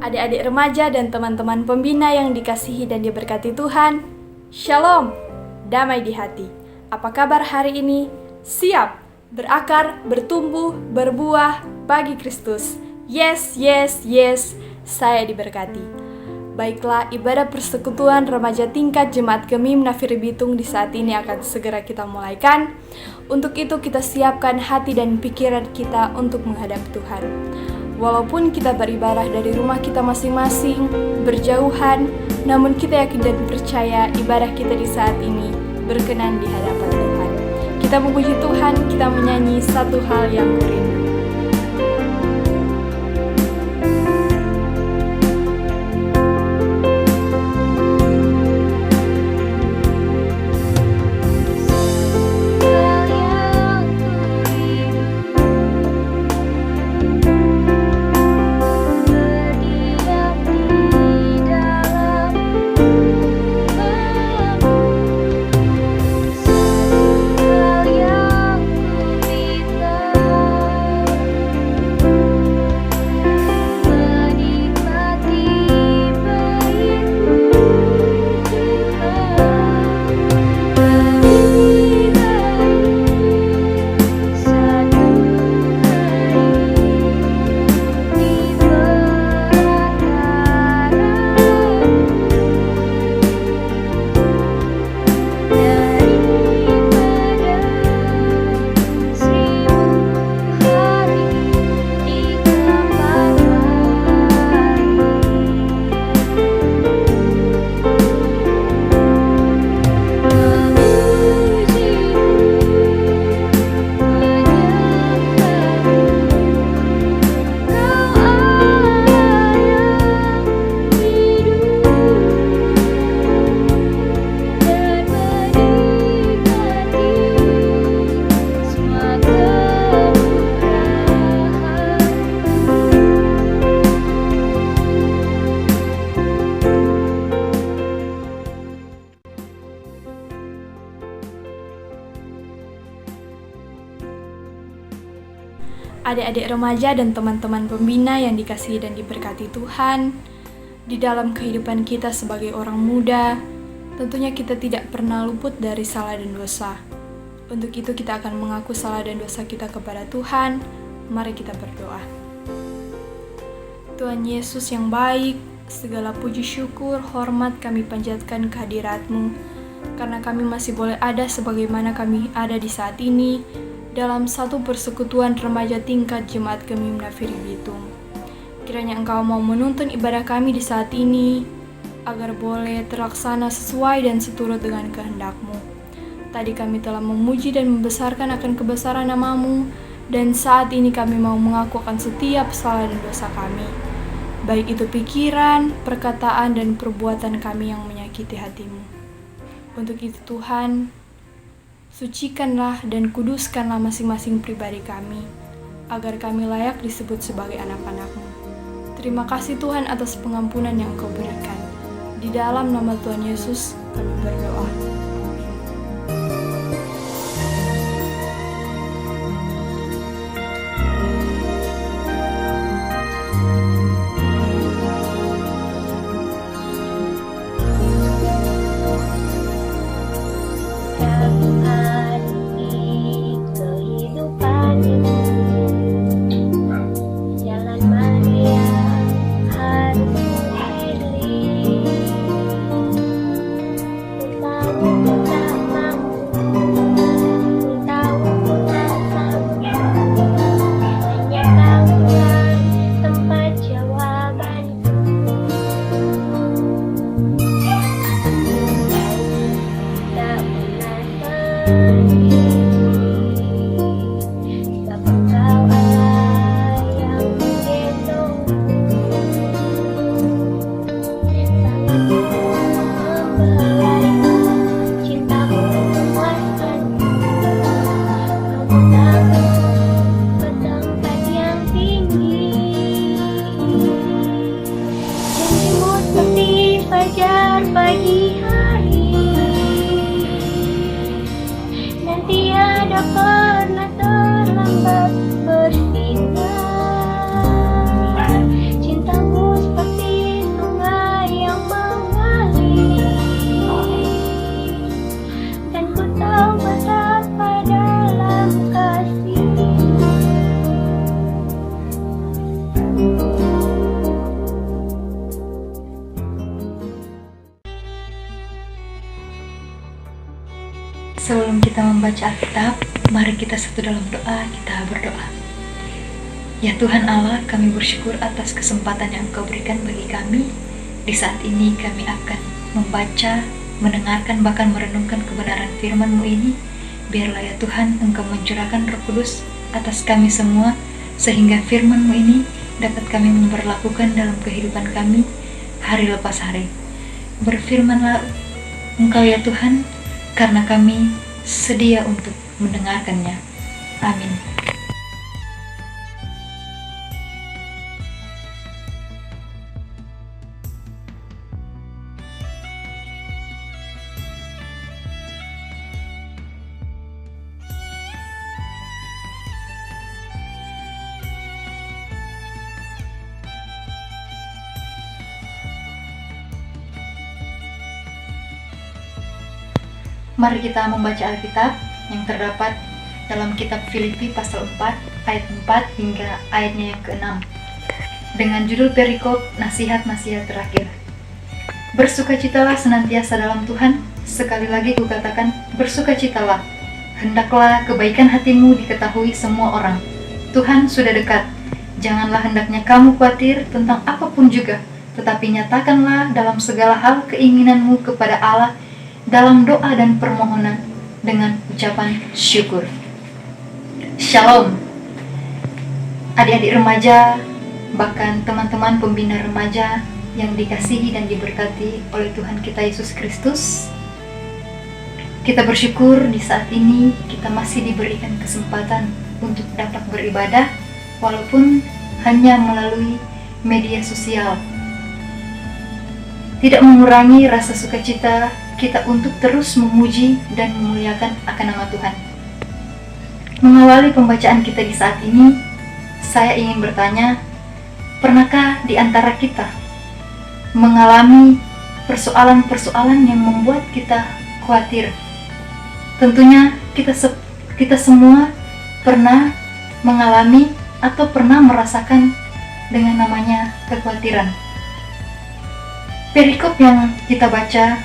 adik-adik remaja dan teman-teman pembina yang dikasihi dan diberkati Tuhan. Shalom, damai di hati. Apa kabar hari ini? Siap berakar, bertumbuh, berbuah bagi Kristus. Yes, saya diberkati. Baiklah, ibadah persekutuan remaja tingkat Jemaat Gemim Nafiri Bitung di saat ini akan segera kita mulaikan. Untuk itu kita siapkan hati dan pikiran kita untuk menghadap Tuhan. Walaupun kita beribadah dari rumah kita masing-masing, berjauhan, namun kita yakin dan percaya ibadah kita di saat ini berkenan di hadapan Tuhan. Kita memuji Tuhan, kita menyanyi satu hal yang rindu. Adik-adik remaja dan teman-teman pembina yang dikasihi dan diberkati Tuhan, di dalam kehidupan kita sebagai orang muda, tentunya kita tidak pernah luput dari salah dan dosa. Untuk itu kita akan mengaku salah dan dosa kita kepada Tuhan. Mari kita berdoa. Tuhan Yesus yang baik, segala puji syukur, hormat kami panjatkan kehadirat-Mu, karena kami masih boleh ada sebagaimana kami ada di saat ini, dalam satu persekutuan remaja tingkat Jemaat Gemim Nafiri Bitung. Kiranya Engkau mau menuntun ibadah kami di saat ini, agar boleh terlaksana sesuai dan seturut dengan kehendak-Mu. Tadi kami telah memuji dan membesarkan akan kebesaran nama-Mu, dan saat ini kami mau mengaku akan setiap salah dan dosa kami, baik itu pikiran, perkataan, dan perbuatan kami yang menyakiti hati-Mu. Untuk itu Tuhan, sucikanlah dan kuduskanlah masing-masing pribadi kami, agar kami layak disebut sebagai anak-anak-Mu. Terima kasih Tuhan atas pengampunan yang Kau berikan. Di dalam nama Tuhan Yesus kami berdoa. Nanti ada Sebelum kita membaca Alkitab, mari kita satu dalam doa, kita berdoa. Ya Tuhan Allah, kami bersyukur atas kesempatan yang Engkau berikan bagi kami. Di saat ini kami akan membaca, mendengarkan, bahkan merenungkan kebenaran firman-Mu ini. Biarlah ya Tuhan, Engkau mencurahkan Roh Kudus atas kami semua, sehingga firman-Mu ini dapat kami memperlakukan dalam kehidupan kami hari lepas hari. Berfirmanlah Engkau ya Tuhan, karena kami sedia untuk mendengarkannya. Amin. Mari kita membaca Alkitab yang terdapat dalam kitab Filipi pasal 4 ayat 4 hingga ayatnya yang ke-6 dengan judul perikop nasihat-nasihat terakhir. Bersukacitalah senantiasa dalam Tuhan. Sekali lagi kukatakan, bersukacitalah. Hendaklah kebaikan hatimu diketahui semua orang. Tuhan sudah dekat. Janganlah hendaknya kamu khawatir tentang apapun juga, tetapi nyatakanlah dalam segala hal keinginanmu kepada Allah dalam doa dan permohonan dengan ucapan syukur. Shalom. Adik-adik remaja, bahkan teman-teman pembina remaja yang dikasihi dan diberkati oleh Tuhan kita Yesus Kristus. Kita bersyukur di saat ini kita masih diberikan kesempatan untuk dapat beribadah walaupun hanya melalui media sosial. Tidak mengurangi rasa sukacita kita untuk terus memuji dan memuliakan akan nama Tuhan. Mengawali pembacaan kita di saat ini, saya ingin bertanya, pernahkah di antara kita mengalami persoalan-persoalan yang membuat kita khawatir? Tentunya kita semua pernah mengalami atau pernah merasakan dengan namanya kekhawatiran. Perikop yang kita baca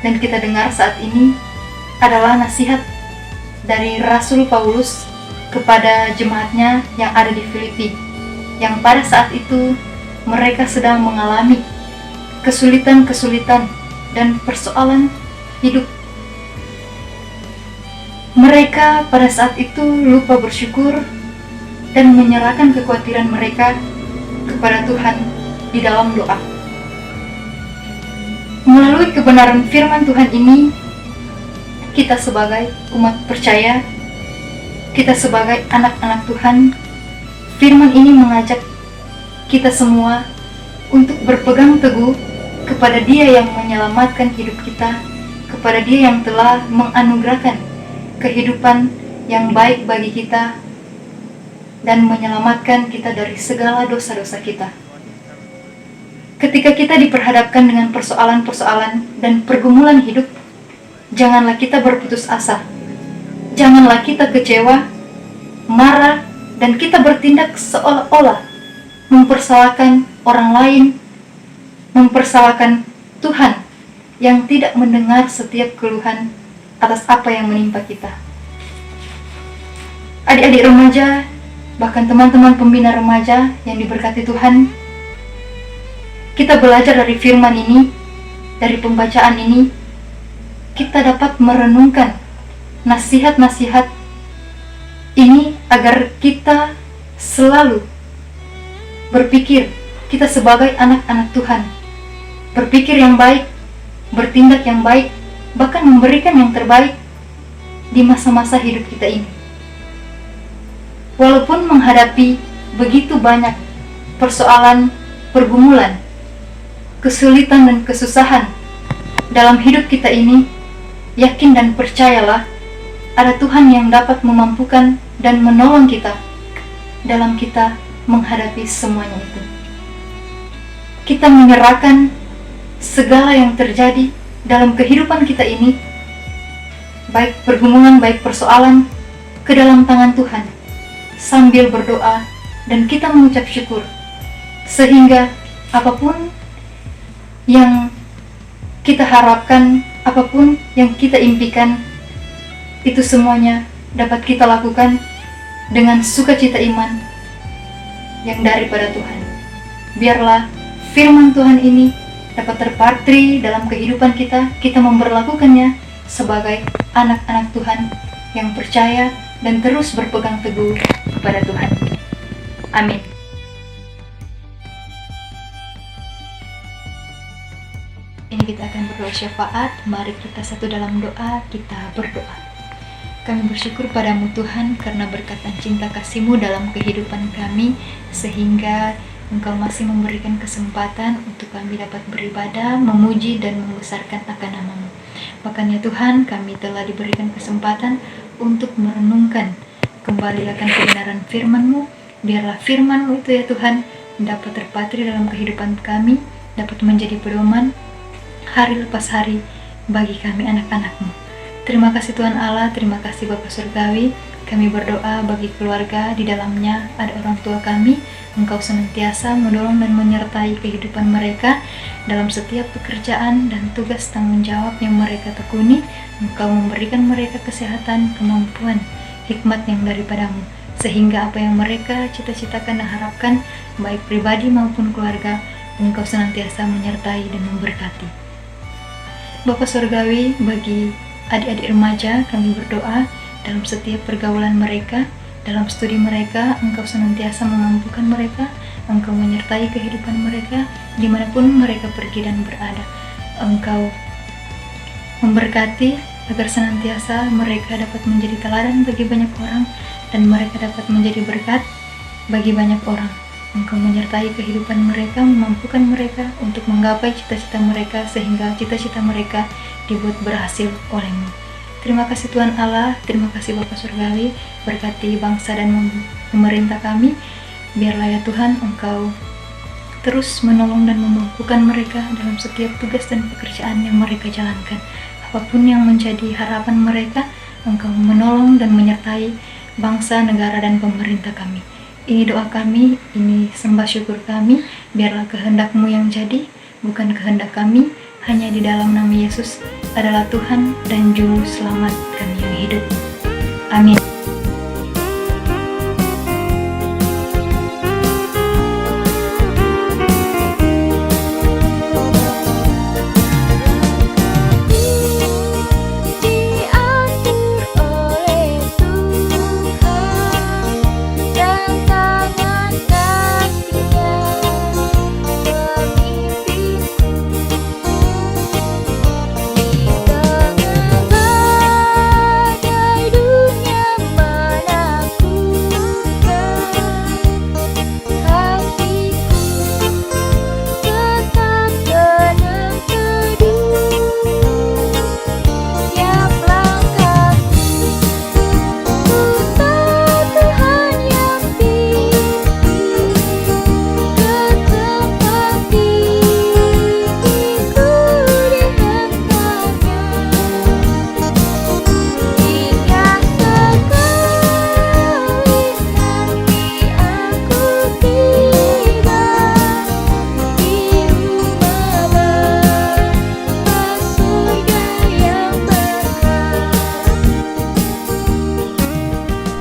dan kita dengar saat ini adalah nasihat dari Rasul Paulus kepada jemaatnya yang ada di Filipi, yang pada saat itu mereka sedang mengalami kesulitan-kesulitan dan persoalan hidup. Mereka pada saat itu lupa bersyukur dan menyerahkan kekhawatiran mereka kepada Tuhan di dalam doa. Melalui kebenaran firman Tuhan ini, kita sebagai umat percaya, kita sebagai anak-anak Tuhan, firman ini mengajak kita semua untuk berpegang teguh kepada Dia yang menyelamatkan hidup kita, kepada Dia yang telah menganugerahkan kehidupan yang baik bagi kita dan menyelamatkan kita dari segala dosa-dosa kita. Ketika kita diperhadapkan dengan persoalan-persoalan dan pergumulan hidup, janganlah kita berputus asa. Janganlah kita kecewa, marah, dan kita bertindak seolah-olah mempersalahkan orang lain, mempersalahkan Tuhan yang tidak mendengar setiap keluhan atas apa yang menimpa kita. Adik-adik remaja, bahkan teman-teman pembina remaja yang diberkati Tuhan, kita belajar dari firman ini, dari pembacaan ini, kita dapat merenungkan nasihat-nasihat ini agar kita selalu berpikir kita sebagai anak-anak Tuhan, berpikir yang baik, bertindak yang baik, bahkan memberikan yang terbaik di masa-masa hidup kita ini. Walaupun menghadapi begitu banyak persoalan, pergumulan, kesulitan dan kesusahan dalam hidup kita ini, yakin dan percayalah ada Tuhan yang dapat memampukan dan menolong kita dalam kita menghadapi semuanya itu. Kita menyerahkan segala yang terjadi dalam kehidupan kita ini, baik pergumulan, baik persoalan, ke dalam tangan Tuhan, sambil berdoa dan kita mengucap syukur, sehingga apapun yang kita harapkan, apapun yang kita impikan, itu semuanya dapat kita lakukan dengan sukacita iman yang daripada Tuhan. Biarlah firman Tuhan ini dapat terpatri dalam kehidupan kita memberlakukannya sebagai anak-anak Tuhan yang percaya dan terus berpegang teguh kepada Tuhan. Amin. Ini kita akan berdoa syafaat. Mari kita satu dalam doa, kita berdoa. Kami bersyukur padamu Tuhan karena berkat dan cinta kasih-Mu dalam kehidupan kami, sehingga Engkau masih memberikan kesempatan untuk kami dapat beribadah, memuji dan membesarkan akan nama-Mu. Makanya Tuhan, kami telah diberikan kesempatan untuk merenungkan kembali akan kebenaran firman-Mu. Biarlah firman-Mu itu ya Tuhan dapat terpatri dalam kehidupan kami, dapat menjadi pedoman hari lepas hari bagi kami anak-anak-Mu. Terima kasih Tuhan Allah, terima kasih Bapa Surgawi. Kami berdoa bagi keluarga di dalamnya ada orang tua kami. Engkau senantiasa menolong dan menyertai kehidupan mereka dalam setiap pekerjaan dan tugas tanggung jawab yang mereka tekuni. Engkau memberikan mereka kesehatan, kemampuan, hikmat yang daripadamu, sehingga apa yang mereka cita-citakan dan harapkan, baik pribadi maupun keluarga, Engkau senantiasa menyertai dan memberkati. Bapa Surgawi, bagi adik-adik remaja kami berdoa dalam setiap pergaulan mereka, dalam studi mereka, Engkau senantiasa memampukan mereka, Engkau menyertai kehidupan mereka dimanapun mereka pergi dan berada. Engkau memberkati agar senantiasa mereka dapat menjadi teladan bagi banyak orang dan mereka dapat menjadi berkat bagi banyak orang. Engkau menyertai kehidupan mereka, memampukan mereka untuk menggapai cita-cita mereka sehingga cita-cita mereka dibuat berhasil oleh-Mu. Terima kasih Tuhan Allah, terima kasih Bapa Surgawi, berkati bangsa dan pemerintah kami. Biarlah ya Tuhan Engkau terus menolong dan memampukan mereka dalam setiap tugas dan pekerjaan yang mereka jalankan. Apapun yang menjadi harapan mereka, Engkau menolong dan menyertai bangsa, negara, dan pemerintah kami. Ini doa kami, ini sembah syukur kami, biarlah kehendak-Mu yang jadi, bukan kehendak kami, hanya di dalam nama Yesus adalah Tuhan dan Juru Selamat kami yang hidup. Amin.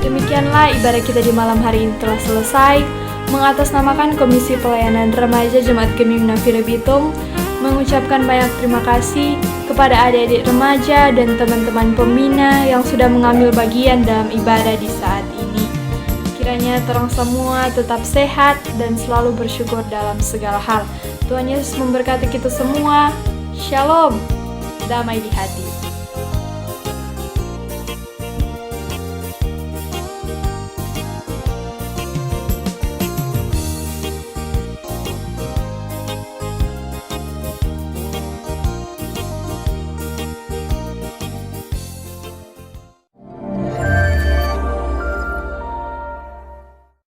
Demikianlah ibadah kita di malam hari ini telah selesai. Mengatasnamakan Komisi Pelayanan Remaja Jemaat Gemi Munafire Bitung mengucapkan banyak terima kasih kepada adik-adik remaja dan teman-teman pembina yang sudah mengambil bagian dalam ibadah di saat ini. Kiranya terang semua tetap sehat dan selalu bersyukur dalam segala hal. Tuhan Yesus memberkati kita semua. Shalom, damai di hati.